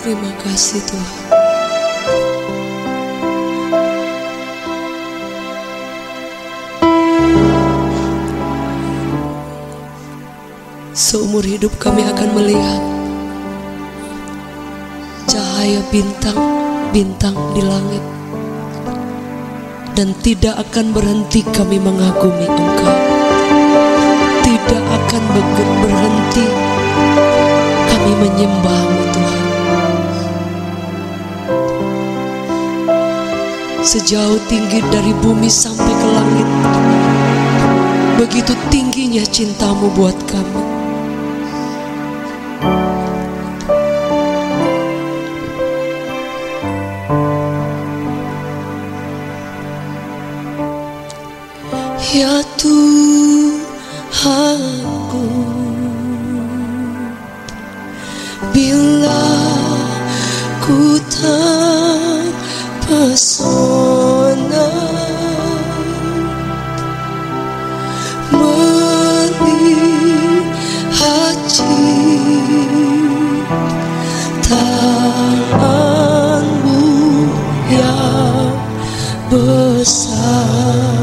Terima kasih Tuhan. Seumur hidup kami akan melihat cahaya bintang-bintang di langit, dan tidak akan berhenti kami mengagumi Engkau. Tidak akan berhenti kami menyembah-Mu Tuhan. Sejauh tinggi dari bumi sampai ke langit, begitu tingginya cinta-Mu buat kami. Ya Tuhanku, bila ku terpesona melihat ciptaan-Mu yang besar,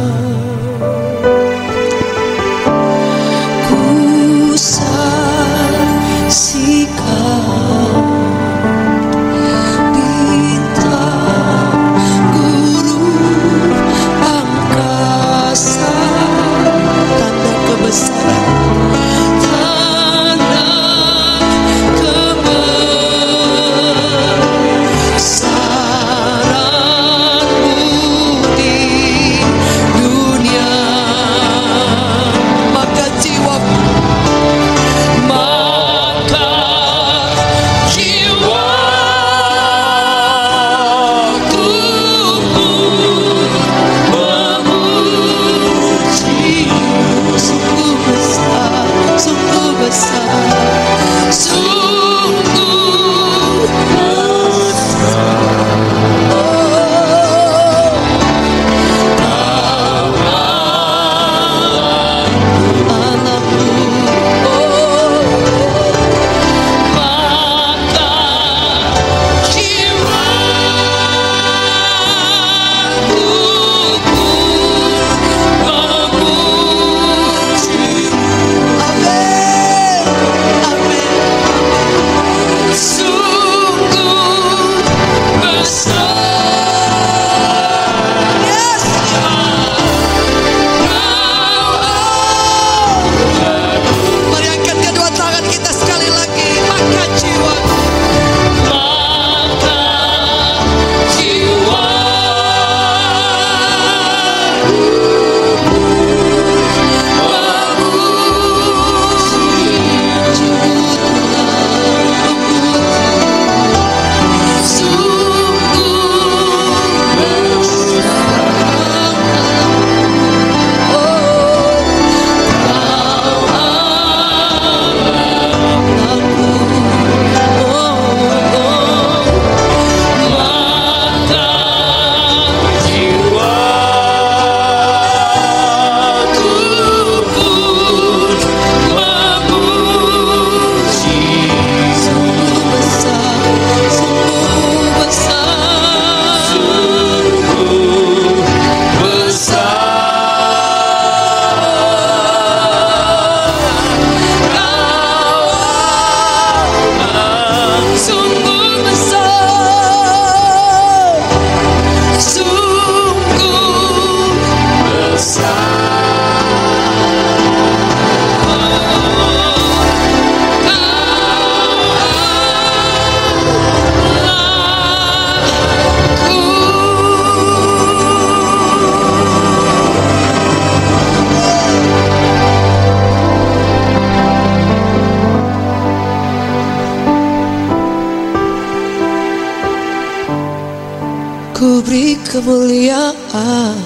ku beri kemuliaan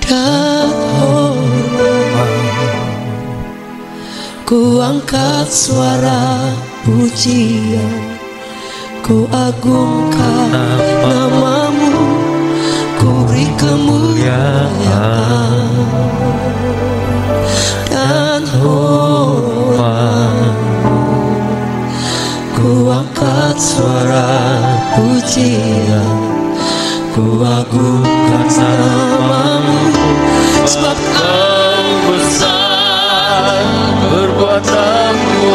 dan hormat, ku angkat suara pujian, ku agungkan namamu, ku beri kemuliaan dan hormat ku agungkan namamu, sebab Kau besar, perbuatanmu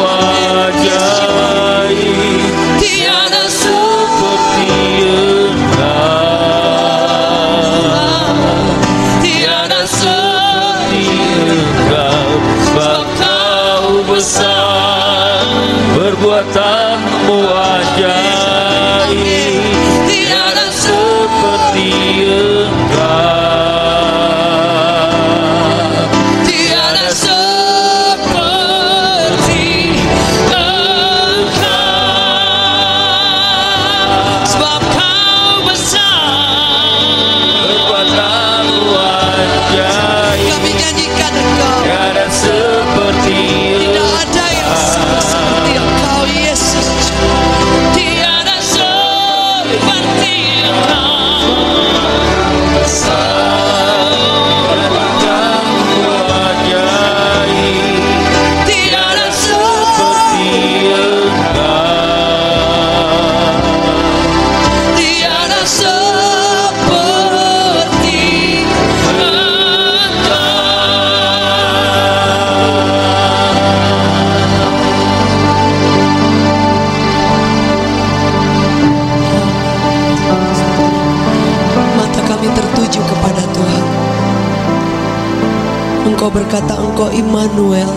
ajaib, tiada seperti Engkau, tiada seperti Engkau, sebab Kau besar, perbuatanmu ajaib, tiada seperti Engkau, tiada seperti Engkau, sebab Kau besar, perbuatanmu ajaib. Kami nyanyikan Engkau, tiada seperti Engkau, tidak ada yang seperti Engkau Yesus, tiada seperti Engkau, besar, perbuatanmu ajaib, tiada seperti Engkau, tiada seperti Engkau. Mata kami tertuju kepada Tuhan. Engkau berkata, Engkau Immanuel,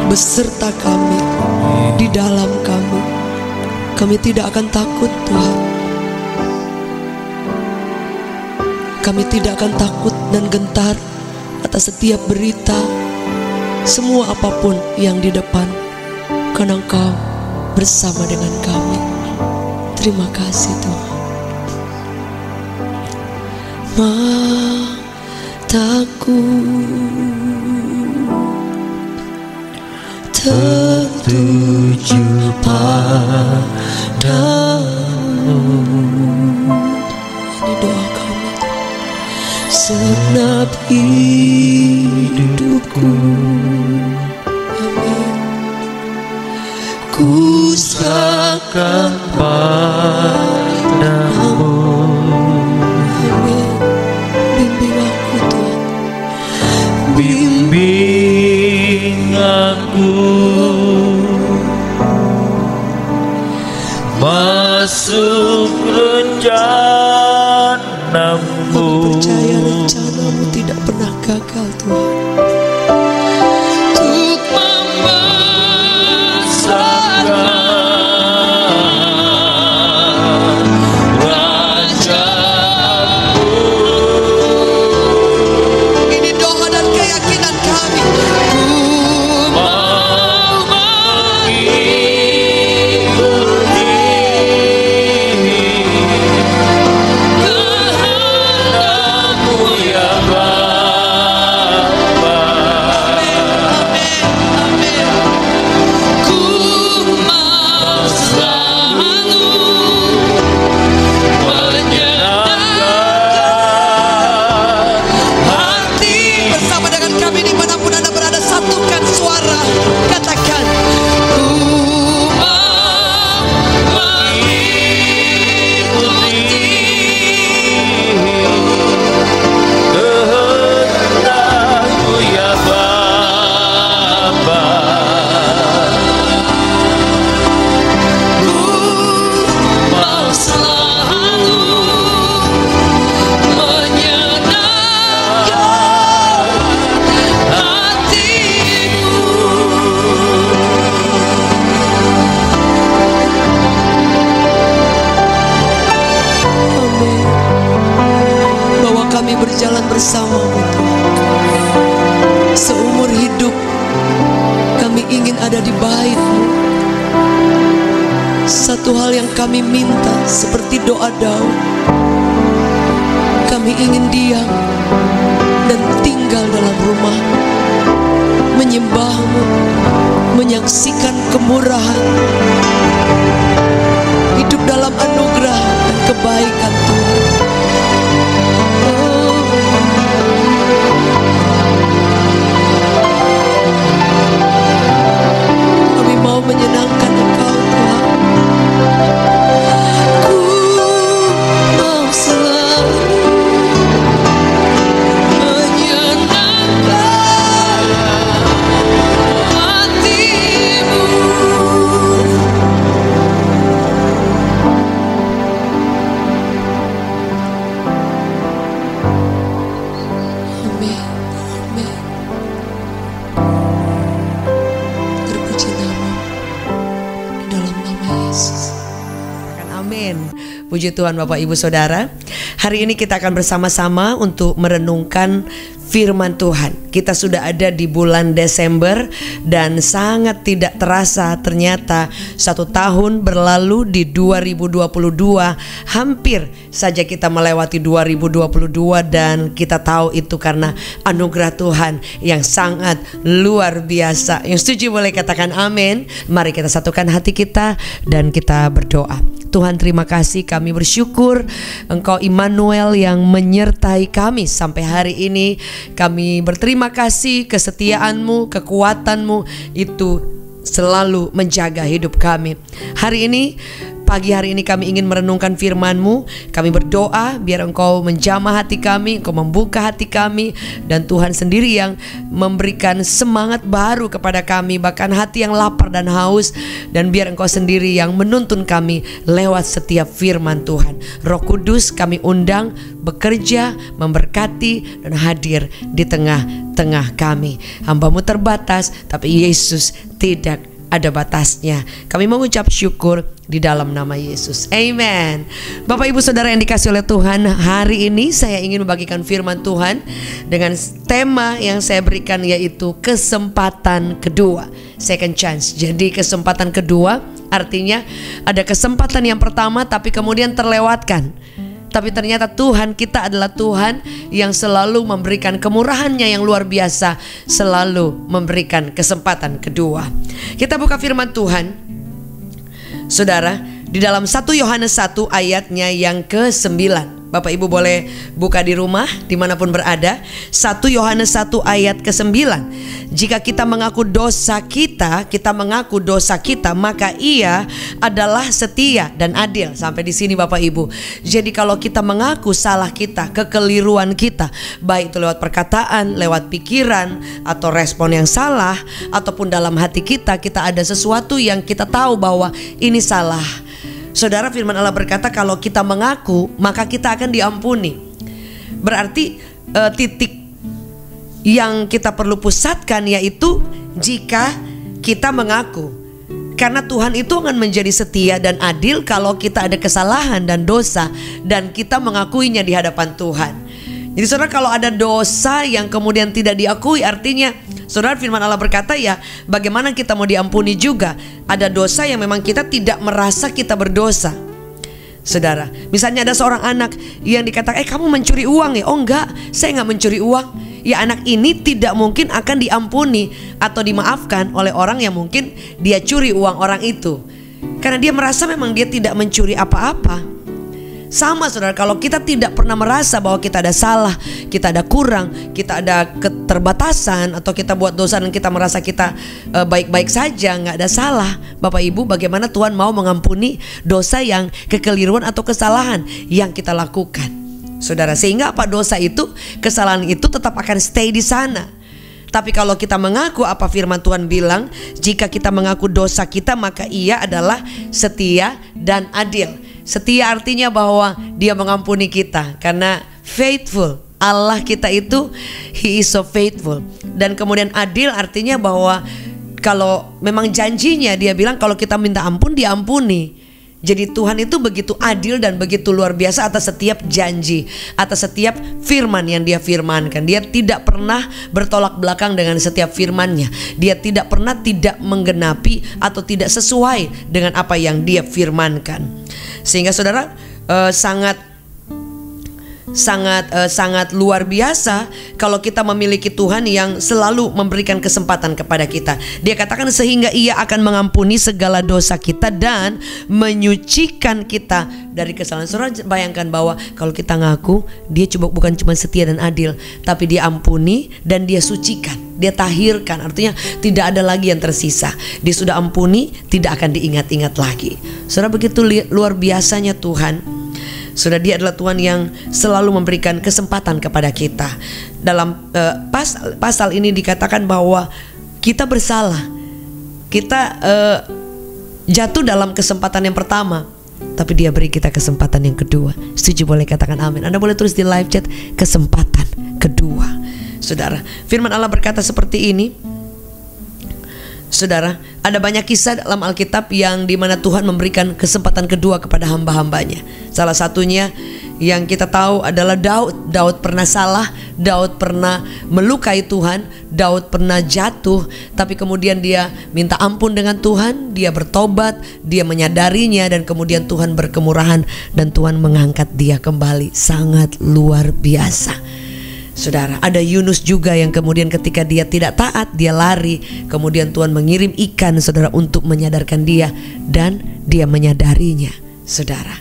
beserta kami, di dalam kami. Kami tidak akan takut, Tuhan. Kami tidak akan takut dan gentar atas setiap berita, semua apapun yang di depan, karena Engkau bersama dengan kami. Terima kasih Tuhan. Mataku tertuju padamu. Ini doa kami, segenap hidupku. Amin. Ku serahkan padamu. Amin. Bimbing aku Tuhan, bimbing aku masuk rencanamu. Aku percaya rencanamu tidak pernah gagal Tuhan. Untuk membesarkan rajamu. Ini doa dan keyakinan kami. Ku mau mengikuti kehendakmu ya Bapa. Amin, amin. Ku mau selalu menyenangkan hati. Bersama dengan kami dimanapun Anda berada, satukan suara, katakan, ku mau mengikuti kehendakmu ya Bapa. Ku mau selalu menyenangkan hatimu. Amin. Bahwa kami berjalan bersama-Mu Tuhan. Seumur hidup kami ingin ada di bait-Mu. Satu hal yang kami minta seperti doa Daud, kami ingin diam dan tinggal dalam rumah, menyembah-Mu, menyaksikan kemurahan, hidup dalam anugerah dan kebaikan Tuhan. Oh. Kami mau menyenangkan Engkau Tuhan. Ku mau selalu Puji Tuhan Bapak Ibu Saudara. Hari ini kita akan bersama-sama untuk merenungkan firman Tuhan. Kita sudah ada di bulan Desember dan sangat tidak terasa ternyata 1 tahun berlalu di 2022. Hampir saja kita melewati 2022 dan kita tahu itu karena anugerah Tuhan yang sangat luar biasa. Yang setuju boleh katakan amin. Mari kita satukan hati kita dan kita berdoa. Tuhan, terima kasih, kami bersyukur Engkau Immanuel yang menyertai kami sampai hari ini. Kami berterima kasih kesetiaan-Mu, kekuatan-Mu itu selalu menjaga hidup kami. Hari ini, pagi hari ini kami ingin merenungkan firman-Mu. Kami berdoa biar Engkau menjamah hati kami, Engkau membuka hati kami, dan Tuhan sendiri yang memberikan semangat baru kepada kami, bahkan hati yang lapar dan haus. Dan biar Engkau sendiri yang menuntun kami lewat setiap firman Tuhan. Roh Kudus kami undang bekerja, memberkati, dan hadir di tengah-tengah kami. Hamba-Mu terbatas, tapi Yesus tidak ada batasnya. Kami mengucap syukur di dalam nama Yesus. Amen. Bapak Ibu Saudara yang dikasihi oleh Tuhan, hari ini saya ingin membagikan firman Tuhan dengan tema yang saya berikan, yaitu kesempatan kedua, second chance. Jadi kesempatan kedua artinya ada kesempatan yang pertama tapi kemudian terlewatkan. Tapi ternyata Tuhan kita adalah Tuhan yang selalu memberikan kemurahan-Nya yang luar biasa, selalu memberikan kesempatan kedua. Kita buka firman Tuhan, Saudara, di dalam 1 Yohanes 1 ayatnya yang ke-9. Bapak Ibu boleh buka di rumah dimanapun berada. 1 Yohanes 1 ayat ke-9. Jika kita mengaku dosa kita, maka Ia adalah setia dan adil. Sampai di sini Bapak Ibu. Jadi kalau kita mengaku salah kita, kekeliruan kita, baik itu lewat perkataan, lewat pikiran, atau respon yang salah, ataupun dalam hati kita ada sesuatu yang kita tahu bahwa ini salah. Saudara, firman Allah berkata kalau kita mengaku maka kita akan diampuni. Berarti titik yang kita perlu pusatkan yaitu jika kita mengaku. Karena Tuhan itu akan menjadi setia dan adil kalau kita ada kesalahan dan dosa dan kita mengakuinya di hadapan Tuhan. Jadi saudara, kalau ada dosa yang kemudian tidak diakui, artinya saudara, firman Allah berkata ya bagaimana kita mau diampuni juga. Ada dosa yang memang kita tidak merasa kita berdosa. Saudara, misalnya ada seorang anak yang dikatakan kamu mencuri uang ya. Oh enggak, saya enggak mencuri uang. Ya, anak ini tidak mungkin akan diampuni atau dimaafkan oleh orang yang mungkin dia curi uang orang itu, karena dia merasa memang dia tidak mencuri apa-apa. Sama saudara, kalau kita tidak pernah merasa bahwa kita ada salah, kita ada kurang, kita ada keterbatasan, atau kita buat dosa dan kita merasa kita baik-baik saja, nggak ada salah. Bapak Ibu, bagaimana Tuhan mau mengampuni dosa yang kekeliruan atau kesalahan yang kita lakukan, saudara? Sehingga apa, dosa itu, kesalahan itu tetap akan stay di sana. Tapi kalau kita mengaku apa firman Tuhan bilang, jika kita mengaku dosa kita maka Ia adalah setia dan adil. Setia artinya bahwa Dia mengampuni kita, karena faithful, Allah kita itu He is so faithful. Dan kemudian adil artinya bahwa kalau memang janjinya Dia bilang kalau kita minta ampun diampuni. Jadi Tuhan itu begitu adil dan begitu luar biasa atas setiap janji, atas setiap firman yang Dia firmankan. Dia tidak pernah bertolak belakang dengan setiap firman-Nya. Dia tidak pernah tidak menggenapi atau tidak sesuai dengan apa yang Dia firmankan. Sehingga saudara, sangat luar biasa kalau kita memiliki Tuhan yang selalu memberikan kesempatan kepada kita. Dia katakan sehingga Ia akan mengampuni segala dosa kita dan menyucikan kita dari kesalahan. Saudara, bayangkan bahwa kalau kita ngaku, Dia bukan cuma setia dan adil, tapi Dia ampuni dan Dia sucikan, Dia tahirkan. Artinya tidak ada lagi yang tersisa. Dia sudah ampuni, tidak akan diingat-ingat lagi. Saudara, begitu luar biasanya Tuhan. Sudah, Dia adalah Tuhan yang selalu memberikan kesempatan kepada kita. Dalam pasal ini dikatakan bahwa kita bersalah, kita jatuh dalam kesempatan yang pertama, tapi Dia beri kita kesempatan yang kedua. Setuju boleh katakan amin. Anda boleh tulis di live chat, kesempatan kedua. Saudara, firman Allah berkata seperti ini. Saudara, ada banyak kisah dalam Alkitab yang dimana Tuhan memberikan kesempatan kedua kepada hamba-hambanya. Salah satunya yang kita tahu adalah Daud. Daud pernah salah, Daud pernah melukai Tuhan, Daud pernah jatuh, tapi kemudian dia minta ampun dengan Tuhan, dia bertobat, dia menyadarinya, dan kemudian Tuhan berkemurahan dan Tuhan mengangkat dia kembali. Sangat luar biasa. Saudara, ada Yunus juga yang kemudian ketika dia tidak taat, dia lari, kemudian Tuhan mengirim ikan, saudara, untuk menyadarkan dia, dan dia menyadarinya, saudara.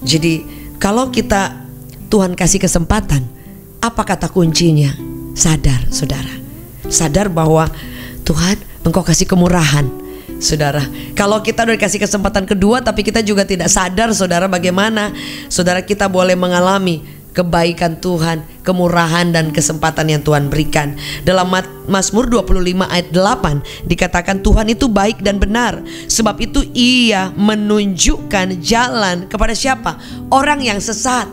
Jadi kalau kita, Tuhan kasih kesempatan, apa kata kuncinya? Sadar, saudara. Sadar bahwa Tuhan, Engkau kasih kemurahan. Saudara, kalau kita udah dikasih kesempatan kedua tapi kita juga tidak sadar, saudara, bagaimana saudara kita boleh mengalami kebaikan Tuhan, kemurahan dan kesempatan yang Tuhan berikan. Dalam Mazmur 25 ayat 8 dikatakan Tuhan itu baik dan benar, sebab itu Ia menunjukkan jalan kepada siapa? Orang yang sesat.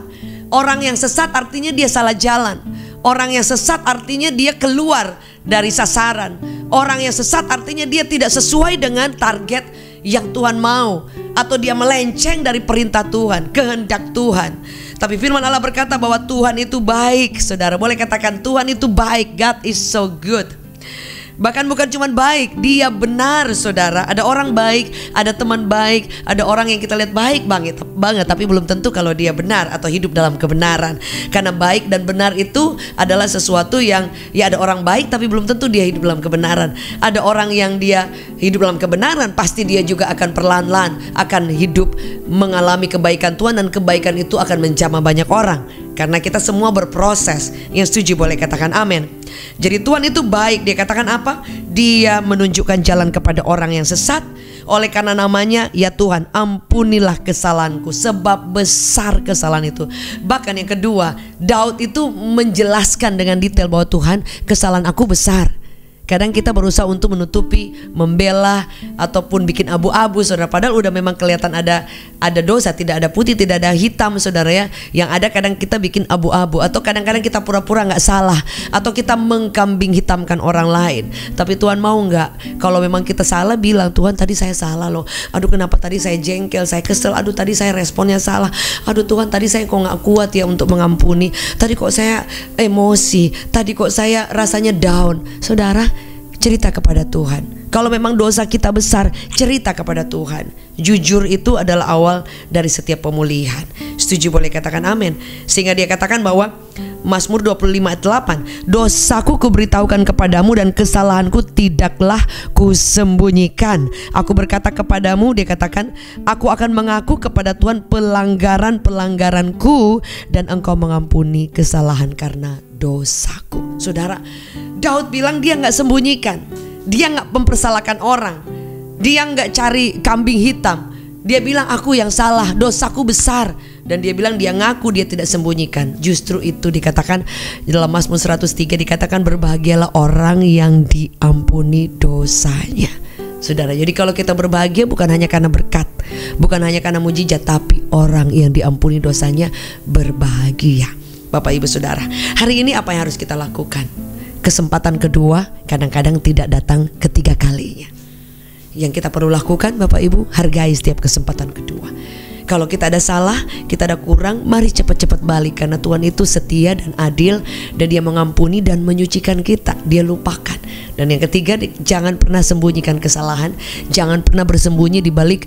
Orang yang sesat artinya dia salah jalan. Orang yang sesat artinya dia keluar dari sasaran. Orang yang sesat artinya dia tidak sesuai dengan target yang Tuhan mau, atau dia melenceng dari perintah Tuhan, kehendak Tuhan. Tapi firman Allah berkata bahwa Tuhan itu baik, saudara. Boleh katakan Tuhan itu baik. God is so good. Bahkan bukan cuma baik, dia benar, saudara. Ada orang baik, ada teman baik, ada orang yang kita lihat baik banget, tapi belum tentu kalau dia benar atau hidup dalam kebenaran. Karena baik dan benar itu adalah sesuatu yang, ya, ada orang baik tapi belum tentu dia hidup dalam kebenaran. Ada orang yang dia hidup dalam kebenaran, pasti dia juga akan perlahan-lahan akan hidup mengalami kebaikan Tuhan, dan kebaikan itu akan menjamah banyak orang. Karena kita semua berproses. Yang setuju boleh katakan amin. Jadi Tuhan itu baik. Dia katakan apa? Dia menunjukkan jalan kepada orang yang sesat. Oleh karena namanya, ya Tuhan, ampunilah kesalahanku, sebab besar kesalahan itu. Bahkan yang kedua, Daud itu menjelaskan dengan detail bahwa Tuhan, kesalahan aku besar. Kadang kita berusaha untuk menutupi, membela, ataupun bikin abu-abu, saudara. Padahal udah memang kelihatan ada dosa, tidak ada putih, tidak ada hitam, saudara ya. Yang ada kadang kita bikin abu-abu, atau kadang-kadang kita pura-pura gak salah, atau kita mengkambing hitamkan orang lain. Tapi Tuhan mau gak? Kalau memang kita salah, bilang, Tuhan tadi saya salah loh. Aduh kenapa tadi saya jengkel, saya kesel. Aduh tadi saya responnya salah. Aduh Tuhan tadi saya kok gak kuat ya untuk mengampuni. Tadi kok saya emosi. Tadi kok saya rasanya down. Saudara, cerita kepada Tuhan. Kalau memang dosa kita besar, cerita kepada Tuhan. Jujur itu adalah awal dari setiap pemulihan. Setuju boleh katakan amin. Sehingga dia katakan bahwa Mazmur 25 ayat 8, dosaku kuberitahukan kepadamu dan kesalahanku tidaklah kusembunyikan. Aku berkata kepadamu, dia katakan, aku akan mengaku kepada Tuhan pelanggaran-pelanggaranku, dan Engkau mengampuni kesalahan karena dosaku. Saudara, Daud bilang dia gak sembunyikan. Dia gak mempersalahkan orang. Dia gak cari kambing hitam. Dia bilang aku yang salah, dosaku besar. Dan dia bilang dia ngaku, dia tidak sembunyikan. Justru itu dikatakan dalam Mazmur 103, dikatakan berbahagialah orang yang diampuni dosanya. Saudara, jadi kalau kita berbahagia bukan hanya karena berkat, bukan hanya karena mujizat, tapi orang yang diampuni dosanya berbahagia. Bapak Ibu Saudara, hari ini apa yang harus kita lakukan? Kesempatan kedua kadang-kadang tidak datang ketiga kalinya. Yang kita perlu lakukan, Bapak Ibu, hargai setiap kesempatan kedua. Kalau kita ada salah, kita ada kurang, mari cepat-cepat balik. Karena Tuhan itu setia dan adil, dan Dia mengampuni dan menyucikan kita. Dia lupakan. Dan yang ketiga, jangan pernah sembunyikan kesalahan. Jangan pernah bersembunyi di balik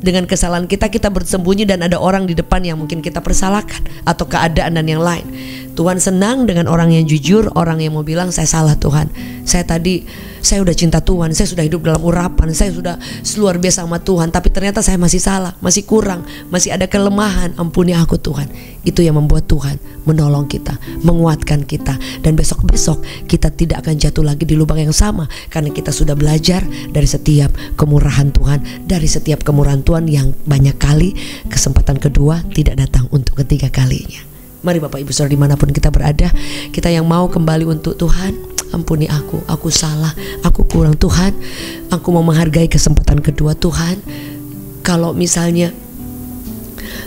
dengan kesalahan kita. Kita bersembunyi dan ada orang di depan yang mungkin kita persalahkan, atau keadaan dan yang lain. Tuhan senang dengan orang yang jujur, orang yang mau bilang, saya salah Tuhan. Saya udah cinta Tuhan, saya sudah hidup dalam urapan, saya sudah luar biasa sama Tuhan, tapi ternyata saya masih salah, masih kurang, masih ada kelemahan. Ampuni aku Tuhan. Itu yang membuat Tuhan menolong kita, menguatkan kita, dan besok-besok kita tidak akan jatuh lagi di lubang yang sama, karena kita sudah belajar dari setiap kemurahan Tuhan, dari setiap kemurahan Tuhan yang banyak kali kesempatan kedua tidak datang untuk ketiga kalinya. Mari Bapak Ibu Saudara dimanapun kita berada, kita yang mau kembali untuk Tuhan, ampuni aku salah, aku kurang Tuhan, aku mau menghargai kesempatan kedua Tuhan. Kalau misalnya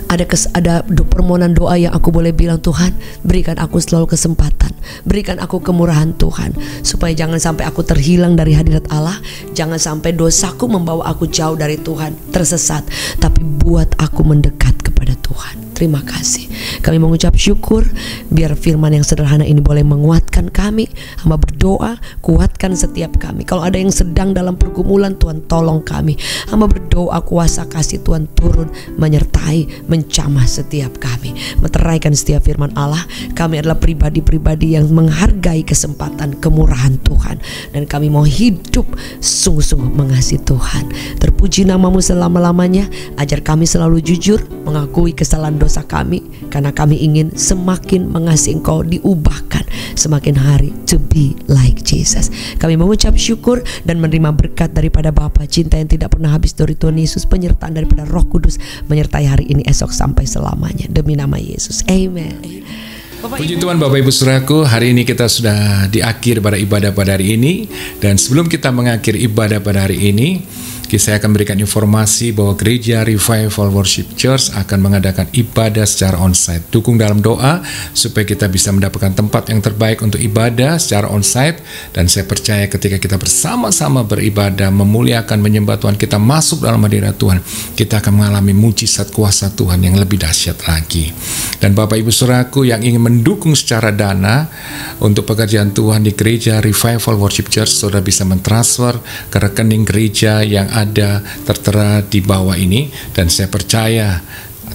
ada permohonan doa yang aku boleh bilang, Tuhan berikan aku selalu kesempatan, berikan aku kemurahan Tuhan, supaya jangan sampai aku terhilang dari hadirat Allah, jangan sampai dosaku membawa aku jauh dari Tuhan, tersesat, tapi buat aku mendekat kepada Tuhan. Terima kasih. Kami mengucap syukur biar firman yang sederhana ini boleh menguatkan kami. Hamba berdoa, kuatkan setiap kami. Kalau ada yang sedang dalam pergumulan, Tuhan tolong kami. Hamba berdoa kuasa kasih Tuhan turun, menyertai, menjamah setiap kami, meteraikan setiap firman Allah. Kami adalah pribadi-pribadi yang menghargai kesempatan kemurahan Tuhan, dan kami mau hidup sungguh-sungguh mengasihi Tuhan. Terpuji namamu selama-lamanya. Ajar kami selalu jujur, mengakui kesalahan dosa kami, karena kami ingin semakin mengasihi Engkau, diubahkan semakin hari to be like Jesus. Kami mengucap syukur dan menerima berkat daripada Bapa, cinta yang tidak pernah habis dari Tuhan Yesus, penyertaan daripada Roh Kudus menyertai hari ini, esok sampai selamanya, demi nama Yesus. Amen. Puji Tuhan Bapak Ibu Saudaraku, hari ini kita sudah di akhir pada ibadah pada hari ini. Dan sebelum kita mengakhiri ibadah pada hari ini, saya akan berikan informasi bahwa Gereja Revival Worship Church akan mengadakan ibadah secara onsite. Dukung dalam doa supaya kita bisa mendapatkan tempat yang terbaik untuk ibadah secara onsite. Dan saya percaya ketika kita bersama-sama beribadah, memuliakan, menyembah Tuhan, kita masuk dalam hadirat Tuhan, kita akan mengalami mujizat kuasa Tuhan yang lebih dahsyat lagi. Dan Bapak Ibu Saudaraku yang ingin mendukung secara dana untuk pekerjaan Tuhan di Gereja Revival Worship Church, saudara bisa mentransfer ke rekening gereja yang ada tertera di bawah ini. Dan saya percaya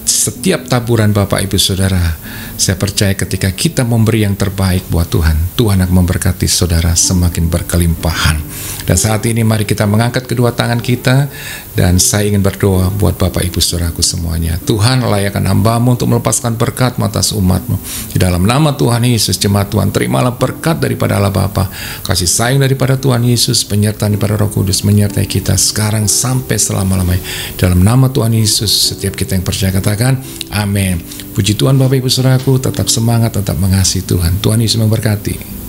setiap taburan Bapak Ibu Saudara, saya percaya ketika kita memberi yang terbaik buat Tuhan, Tuhan akan memberkati saudara semakin berkelimpahan. Dan saat ini mari kita mengangkat kedua tangan kita, dan saya ingin berdoa buat Bapak Ibu Saudaraku semuanya. Tuhan, layakkan hamba-Mu untuk melepaskan berkat atas umat-Mu. Di dalam nama Tuhan Yesus, jemaat Tuhan, terimalah berkat daripada Allah Bapa, kasih sayang daripada Tuhan Yesus, penyertaan daripada Roh Kudus menyertai kita sekarang sampai selama-lamanya. Dalam nama Tuhan Yesus, setiap kita yang percaya katakan amin. Puji Tuhan Bapak Ibu Saudaraku, tetap semangat, tetap mengasihi Tuhan. Tuhan Yesus memberkati.